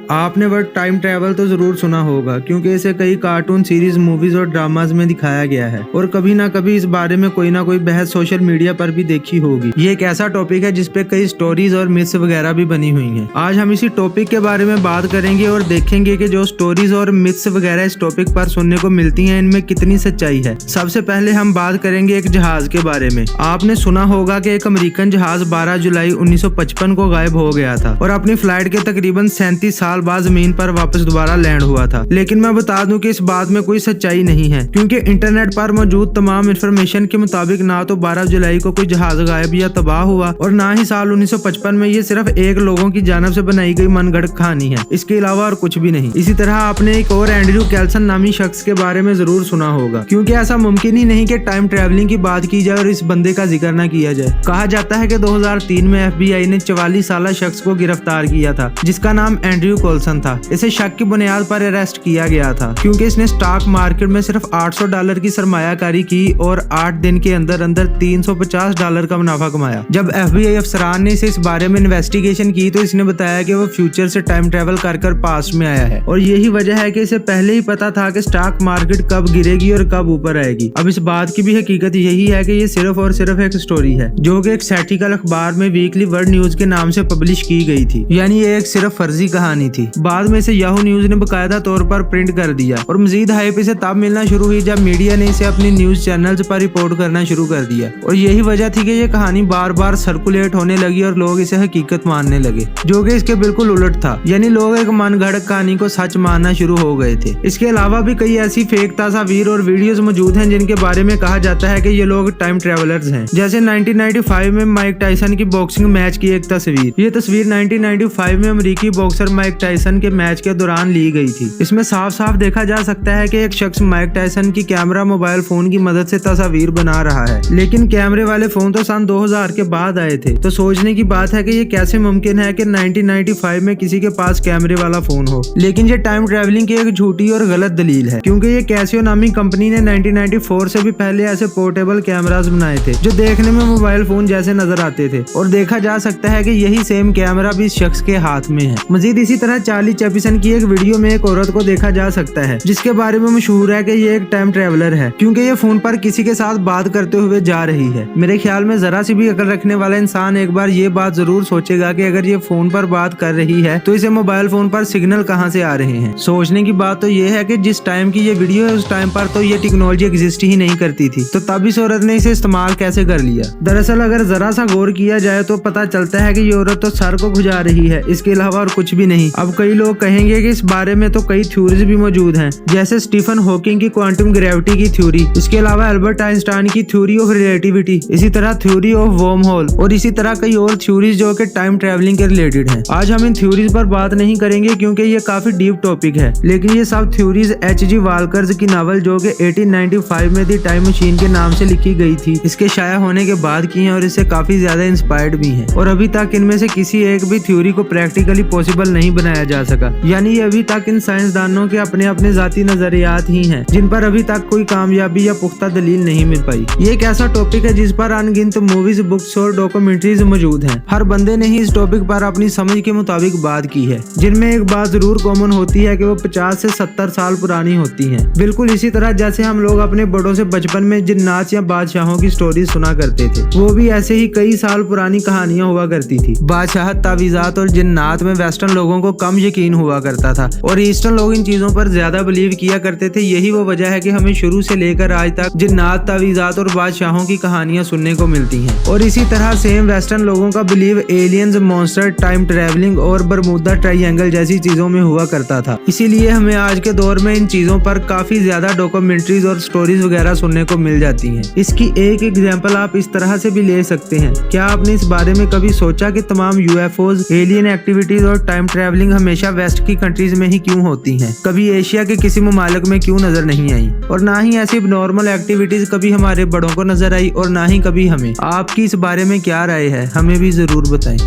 आपने word time travel तो जरूर सुना होगा क्योंकि इसे कई कार्टून सीरीज, मूवीज और ड्रामाज में दिखाया गया है और कभी ना कभी इस बारे में कोई ना कोई बहस सोशल मीडिया पर भी देखी होगी। ये एक ऐसा टॉपिक है जिसपे कई स्टोरीज और मिथ्स वगैरह भी बनी हुई हैं। आज हम इसी टॉपिक के बारे में बात करेंगे और देखेंगे कि जो स्टोरीज और मिथ्स वगैरह इस टॉपिक पर सुनने को मिलती हैं इनमें कितनी सच्चाई है। सबसे पहले हम बात करेंगे एक जहाज के बारे में। आपने सुना होगा कि एक अमेरिकन जहाज 12 जुलाई 1955 को गायब हो गया था और अपनी फ्लाइट के तकरीबन 37 साल बाद जमीन पर वापस दोबारा लैंड हुआ था। लेकिन मैं बता दूं कि इस बात में कोई सच्चाई नहीं है क्योंकि इंटरनेट पर मौजूद तमाम इंफॉर्मेशन के मुताबिक ना तो 12 जुलाई को कोई जहाज गायब या तबाह हुआ और ना ही साल 1955 में ये सिर्फ एक लोगों की जानिब से बनाई गई मनगढ़ंत कहानी है। इसके अलावा और कुछ भी नहीं। इसी तरह आपने एक और एंड्रयू कैल्सन नामी शख्स के बारे में जरूर सुना होगा क्योंकि ऐसा मुमकिन ही नहीं कि टाइम ट्रैवलिंग की बात की जाए और इस बंदे का जिक्र न किया जाए। कहा जाता है कि 2003 में FBI ने 44 साल शख्स को गिरफ्तार किया था जिसका नाम एंड्रयू कैल्सन था। इसे शक की बुनियाद पर अरेस्ट किया गया था क्योंकि इसने स्टॉक मार्केट में सिर्फ $800 की सरमायाकारी की और 8 दिन के अंदर अंदर $350 का मुनाफा कमाया। जब FBI अफसरान ने इसे इस बारे में इन्वेस्टिगेशन की तो इसने बताया कि वो फ्यूचर से टाइम ट्रेवल कर पास्ट में आया है और यही वजह है कि इसे पहले ही पता था कि स्टॉक मार्केट कब गिरेगी और कब ऊपर आएगी। अब इस बात की भी हकीकत यही है कि ये सिर्फ और सिर्फ एक स्टोरी है जो कि एक सैटिकल अखबार में वीकली वर्ल्ड न्यूज के नाम से पब्लिश की गई थी, यानी ये एक सिर्फ फर्जी कहानी थी। बाद में इसे याहू न्यूज ने बकायदा तौर पर प्रिंट कर दिया और मजीद हाइप इसे तब मिलना शुरू हुई जब मीडिया ने इसे अपनी न्यूज चैनल्स पर रिपोर्ट करना शुरू कर दिया और यही वजह थी कि ये कहानी बार बार सर्कुलेट होने लगी और लोग इसे हकीकत मानने लगे, जो कि इसके बिल्कुल उलट था। यानी लोग एक मनगढ़ंत कहानी को सच मानना शुरू हो गए थे। इसके अलावा भी कई ऐसी फेक तस्वीर और वीडियोस मौजूद हैं जिनके बारे में कहा जाता है कि ये लोग टाइम ट्रेवलर्स हैं। जैसे 1995 में माइक टायसन की बॉक्सिंग मैच की एक तस्वीर। ये तस्वीर 1995 में अमेरिकी बॉक्सर माइक टायसन के मैच के दौरान ली गई थी। इसमें साफ साफ देखा जा सकता है कि एक शख्स माइक टायसन की कैमरा मोबाइल फोन की मदद से तस्वीर बना रहा है, लेकिन कैमरे वाले फोन तो सन 2000 के बाद आए थे। तो सोचने की बात है कि ये कैसे मुमकिन है कि 1995 में किसी के पास कैमरे वाला फोन हो। लेकिन ये टाइम ट्रैवलिंग की एक झूठी और गलत दलील है क्योंकि ये कैसियो नामी कंपनी ने 1994 से भी पहले ऐसे पोर्टेबल कैमरास बनाए थे जो देखने में मोबाइल फोन जैसे नजर आते थे और देखा जा सकता है कि यही सेम कैमरा भी इस शख्स के हाथ में है। मजीद इसी तरह चार्ली चैप्लिन की एक वीडियो में एक औरत को देखा जा सकता है जिसके बारे में मशहूर है कि ये एक टाइम ट्रैवलर है क्योंकि ये फोन पर किसी के साथ बात करते हुए जा रही है। मेरे ख्याल में जरा सी भी अकल रखने वाला इंसान एक बार ये बात जरूर सोचेगा कि अगर ये फोन पर बात कर रही है तो इसे मोबाइल फोन पर सिग्नल कहां से आ रहे हैं। सोचने की बात तो ये है कि जिस टाइम की ये वीडियो है उस टाइम पर तो ये टेक्नोलॉजी एग्जिस्ट ही नहीं करती थी, तो तब इस औरत ने इसे इस्तेमाल कैसे कर लिया। दरअसल अगर जरा सा गौर किया जाए तो पता चलता है कि ये औरत तो सर को खुजा रही है, इसके अलावा और कुछ भी नहीं। अब कई लोग कहेंगे कि इस बारे में तो कई थ्योरीज भी मौजूद हैं, जैसे स्टीफन हॉकिंग की क्वांटम ग्रेविटी की थ्योरी, इसके अलावा अल्बर्ट आइंस्टाइन की थ्योरी ऑफ रिलेटिविटी, इसी तरह थ्योरी ऑफ वर्म होल और इसी तरह कई और थ्योरीज जो कि टाइम ट्रैवलिंग के रिलेटेड हैं। आज हम इन थ्योरीज पर बात नहीं करेंगे क्योंकि ये काफी डीप टॉपिक है, लेकिन ये सब थ्योरीज H.G. वाल्कर्स की नावल जो कि 1895 में दी टाइम मशीन के नाम से लिखी गई थी इसके शाया होने के बाद की हैं और इससे काफी ज्यादा इंस्पायर्ड भी हैं और अभी तक इनमें से किसी एक भी थ्योरी को प्रैक्टिकली पॉसिबल नहीं बनाया जा सका। यानी ये अभी तक इन साइंसदानों के अपने अपने जाती नजरियात ही हैं जिन पर अभी तक कोई कामयाबी या पुख्ता दलील नहीं मिल पाई। ये एक ऐसा टॉपिक है जिस पर अनगिनत मूवीज, बुक्स और डॉक्यूमेंट्रीज मौजूद हैं। हर बंदे ने ही इस टॉपिक पर अपनी समझ के मुताबिक बात की है, जिनमें एक बात जरूर कॉमन होती है कि वो 50 से 70 साल पुरानी होती हैं। बिल्कुल इसी तरह जैसे हम लोग अपने बड़ों से बचपन में जिन्नात या बादशाहों की स्टोरी सुना करते थे, वो भी ऐसे ही कई साल पुरानी कहानियां हुआ करती थी। बादशाहत, तावीज़ात और जिन्नात में वेस्टर्न लोगों को कम यकीन हुआ करता था और ईस्टर्न लोग इन चीजों पर ज्यादा बिलीव किया करते थे। यही वो वजह है कि हमें शुरू से लेकर आज तक जिन्नात, तावीज़ात और बादशाहों की कहानियां सुनने को मिलती हैं। और इसी तरह सेम वेस्टर्न लोगों का believe aliens, monster, time travelling और बरमूदा ट्रायंगल जैसी चीजों में हुआ करता था। इसीलिए हमें आज के दौर में इन चीजों पर काफी ज्यादा डॉक्यूमेंट्रीज और स्टोरीज वगैरह सुनने को मिल जाती हैं। इसकी एक एग्जांपल आप इस तरह से भी ले सकते हैं। क्या आपने इस बारे में कभी सोचा कि तमाम UFOs, एलियन एक्टिविटीज और टाइम ट्रैवलिंग हमेशा वेस्ट की कंट्रीज में ही क्यों होती हैं? कभी एशिया के किसी ममालिक में क्यों नजर नहीं आई? और ना ही ऐसी नॉर्मल एक्टिविटीज कभी हमारे बड़ों को नजर आई और ना ही कभी हमें। आपकी इस बारे में क्या राय है? हमें भी जरूर बताएं।